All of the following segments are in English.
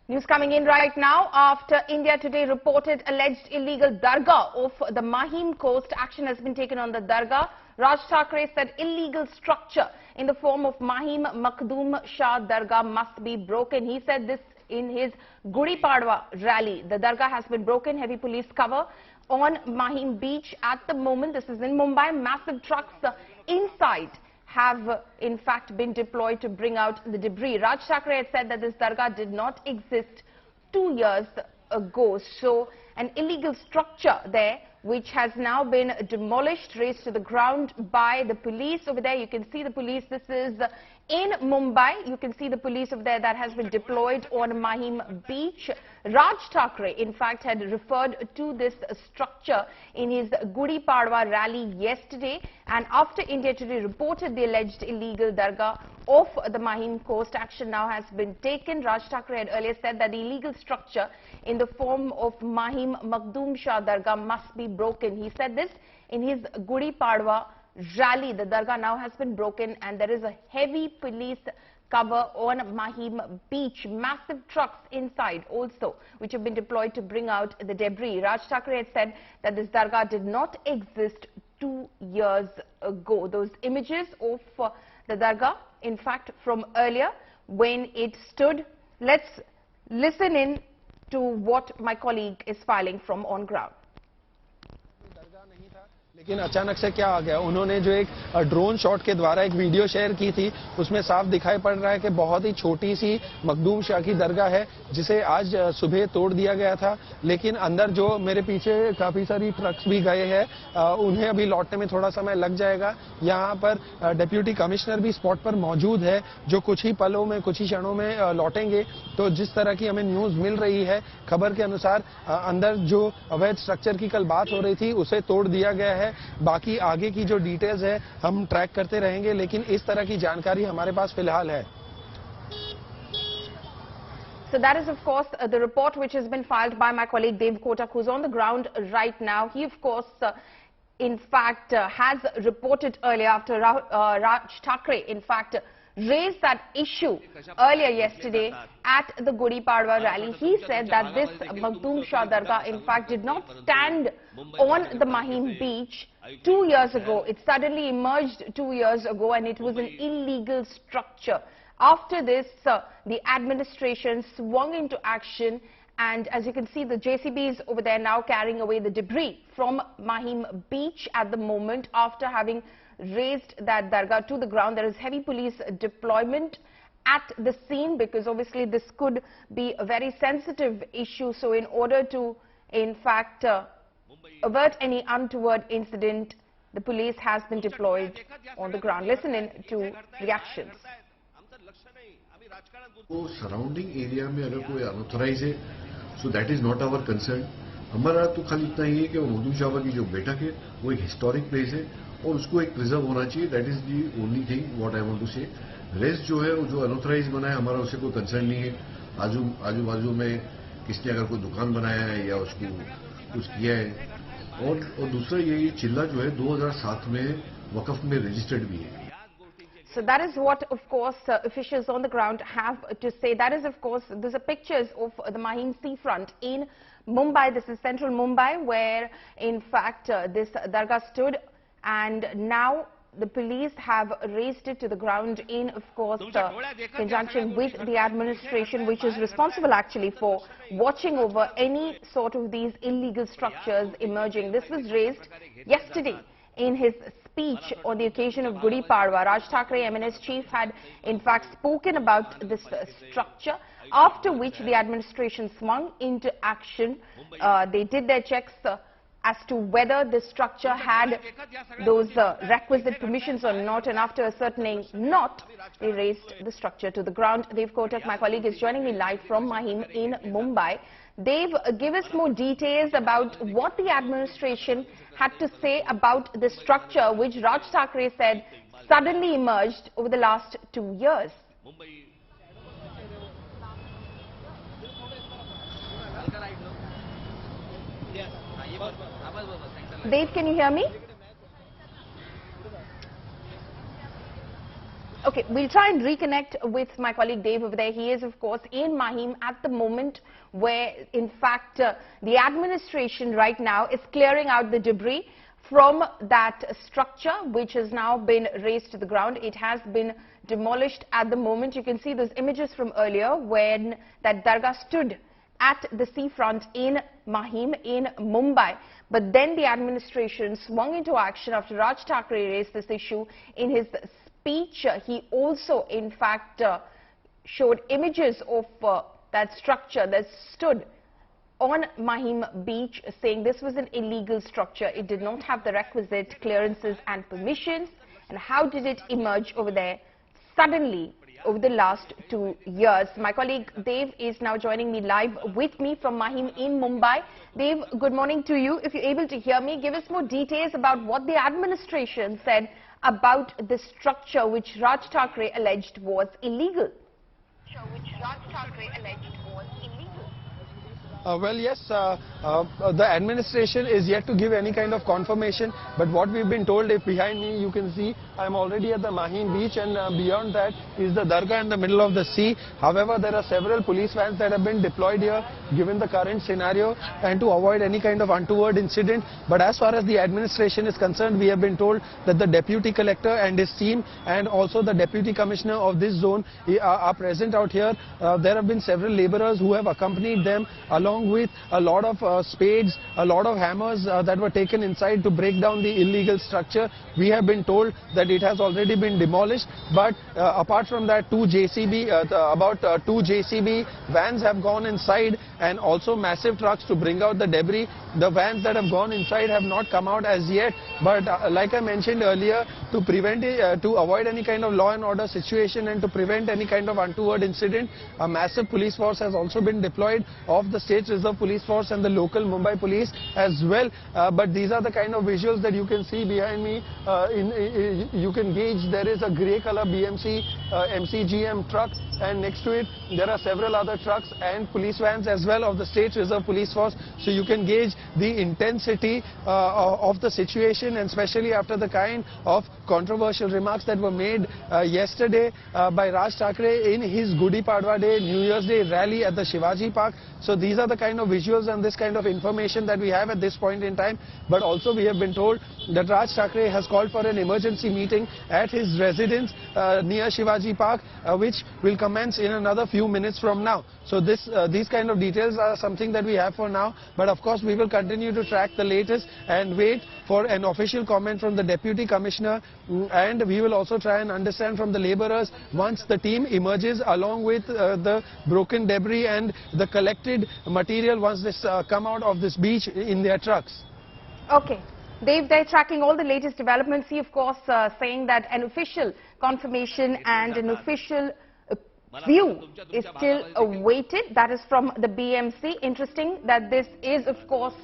News coming in right now. After India today reported alleged illegal Dargah of the Mahim coast, action has been taken on the Dargah. Raj Thackeray said illegal structure in the form of Mahim Makhdoom Shah Dargah must be broken. He said this in his Gudi Padwa rally. The Dargah has been broken. Heavy police cover on Mahim beach at the moment. This is in Mumbai. Massive trucks inside have in fact been deployed to bring out the debris. Raj Thackeray had said that this Dargah did not exist 2 years ago. So an illegal structure there which has now been demolished, razed to the ground by the police over there. You can see the police. This is in Mumbai. You can see the police over there that has been deployed on Mahim beach. Raj Thackeray, in fact, had referred to this structure in his Gudi Padwa rally yesterday. And after India today reported the alleged illegal Dargah of the Mahim coast, action now has been taken. Raj Thackeray had earlier said that the illegal structure in the form of Mahim Makhdoom Shah Dargah must be broken. He said this in his Gudi Padwa rally. The Dargah now has been broken and there is a heavy police cover on Mahim beach. Massive trucks inside also which have been deployed to bring out the debris. Raj Thackeray had said that this Dargah did not exist 2 years ago. Those images of the Dargah, in fact, from earlier when it stood. Let's listen in to what my colleague is filing from on ground. लेकिन अचानक से क्या आ गया, उन्होंने जो एक drone shot के द्वारा एक वीडियो शेयर की थी, उसमें साफ दिखाई पड़ रहा है कि बहुत ही छोटी सी मखदूम शाह की दरगाह है जिसे आज सुबह तोड़ दिया गया था। लेकिन अंदर जो मेरे पीछे काफी सारी ट्रक्स भी गए हैं, उन्हें अभी लौटने में थोड़ा समय लग जाएगा। यहाँ पर डिप्यूटी कमिश्नर भी स्पॉट पर मौजूद है जो कुछ ही पलों में, कुछ ही क्षणों में लौटेंगे। तो जिस तरह की हमें न्यूज मिल रही है, खबर के अनुसार अंदर जो अवैध स्ट्रक्चर की कल बात हो रही थी उसे तोड़ दिया गया है। बाकी आगे की जो डिटेल्स है हम ट्रैक करते रहेंगे, लेकिन इस तरह की जानकारी हमारे पास फिलहाल है। So that is of course the report which has been filed by my colleague Dev Kotak, who's on the ground right now. He of course in fact has reported earlier after Raj Thackeray in fact raised that issue earlier yesterday at the Gudi Padwa rally. He said that this Makhdoom Shah Dargah in fact did not stand on the Mahim beach 2 years ago. It suddenly emerged 2 years ago and it was an illegal structure. After this, the administration swung into action, and as you can see, the JCBs over there now carrying away the debris from Mahim beach at the moment after having raised that Dargah to the ground. There is heavy police deployment at the scene because obviously this could be a very sensitive issue. So in order to in fact avert any untoward incident, the police has been deployed on the ground. Listen in to reactions. Surrounding area में अगर कोई unauthorise है, so that is not our concern. हमारा तो खाली इतना ही है कि मखदूम शाह की जो बैठक है वो एक हिस्टोरिक प्लेस है और उसको एक प्रिजर्व होना चाहिए। That is the only thing what I want to say. Rest जो है वो जो अनऑथराइज बना है, हमारा उससे कोई कंसर्न नहीं है। आजू बाजू में किसने अगर कोई दुकान बनाया है या उसको कुछ किया है। और दूसरा ये चिल्ला जो है 2007 में वक्फ में रजिस्टर्ड भी है। So that is what, of course, officials on the ground have to say. That is, of course, these are pictures of the Mahim seafront in Mumbai. This is central Mumbai, where, in fact, this Dargah stood, and now the police have raised it to the ground in, of course, conjunction with the administration, which is responsible actually for watching over any sort of these illegal structures emerging. This was raised yesterday in his speech on the occasion of Gudi Padwa. Raj Thackeray, MNS chief, had in fact spoken about this structure, after which the administration swung into action. They did their checks as to whether the structure had those requisite permissions or not, and after ascertaining not, they raised the structure to the ground. Dev Kotak, my colleague, is joining me live from Mahim in Mumbai. Dev, give us more details about what the administration had to say about the structure which Raj Thackeray said suddenly emerged over the last 2 years. Dev, can you hear me? Okay, we'll try and reconnect with my colleague Dave over there. He is, of course, in Mahim at the moment where, in fact, the administration right now is clearing out the debris from that structure which has now been razed to the ground. It has been demolished at the moment. You can see those images from earlier when that Dargah stood at the seafront in Mahim in Mumbai. But then the administration swung into action after Raj Thackeray raised this issue in his speech. He also, in fact, showed images of that structure that stood on Mahim beach, saying this was an illegal structure. It did not have the requisite clearances and permissions. And how did it emerge over there suddenly over the last 2 years? My colleague Dave is now joining me live with me from Mahim in Mumbai. Dave, good morning to you. If you're able to hear me, give us more details about what the administration said about the structure which Raj Thackeray alleged was illegal. Well, yes, the administration is yet to give any kind of confirmation, but what we've been told, if behind me you can see, I'm already at the Mahim beach, and beyond that is the Dargah in the middle of the sea. However, there are several police vans that have been deployed here given the current scenario and to avoid any kind of untoward incident. But as far as the administration is concerned, we have been told that the deputy collector and his team and also the deputy commissioner of this zone are present out here. There have been several laborers who have accompanied them, along with a lot of spades, a lot of hammers that were taken inside to break down the illegal structure. We have been told that it has already been demolished, but apart from that, two JCB vans have gone inside, and also massive trucks to bring out the debris. The vans that have gone inside have not come out as yet, but like I mentioned earlier, to prevent to avoid any kind of law and order situation and to prevent any kind of untoward incident, a massive police force has also been deployed of the State Reserve Police Force and the local Mumbai police as well. But these are the kind of visuals that you can see behind me. You can gauge there is a grey color BMC MCGM truck, and next to it there are several other trucks and police vans as well of the State Reserve Police Force. So you can gauge the intensity of the situation, and especially after the kind of controversial remarks that were made yesterday by Raj Thackeray in his Gudi Padwa Day, New Year's Day rally at the Shivaji Park. So these are the kind of visuals and this kind of information that we have at this point in time. But also we have been told that Raj Thackeray has called for an emergency meeting at his residence near Shivaji Park, which will commence in another few minutes from now. So these kind of details are something that we have for now. But of course we will continue to track the latest and wait for an official comment from the Deputy Commissioner, and we will also try and understand from the laborers once the team emerges along with the broken debris and the collected material once they come out of this beach in their trucks. Okay. Dave, they're tracking all the latest developments. He, of course, saying that an official confirmation and an official view is still awaited. That is from the BMC. Interesting that this is, of course,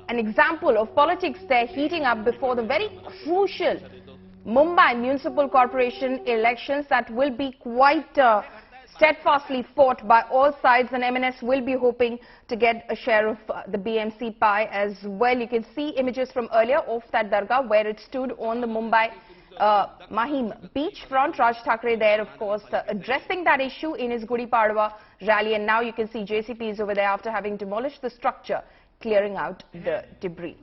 an example of politics there heating up before the very crucial Mumbai Municipal Corporation elections that will be quite steadfastly fought by all sides, and MNS will be hoping to get a share of the BMC pie as well. You can see images from earlier of that Dargah where it stood on the Mumbai Mahim beachfront. Raj Thackeray there, of course, addressing that issue in his Gudi Padwa rally, and now you can see JCPs over there after having demolished the structure, clearing out the debris.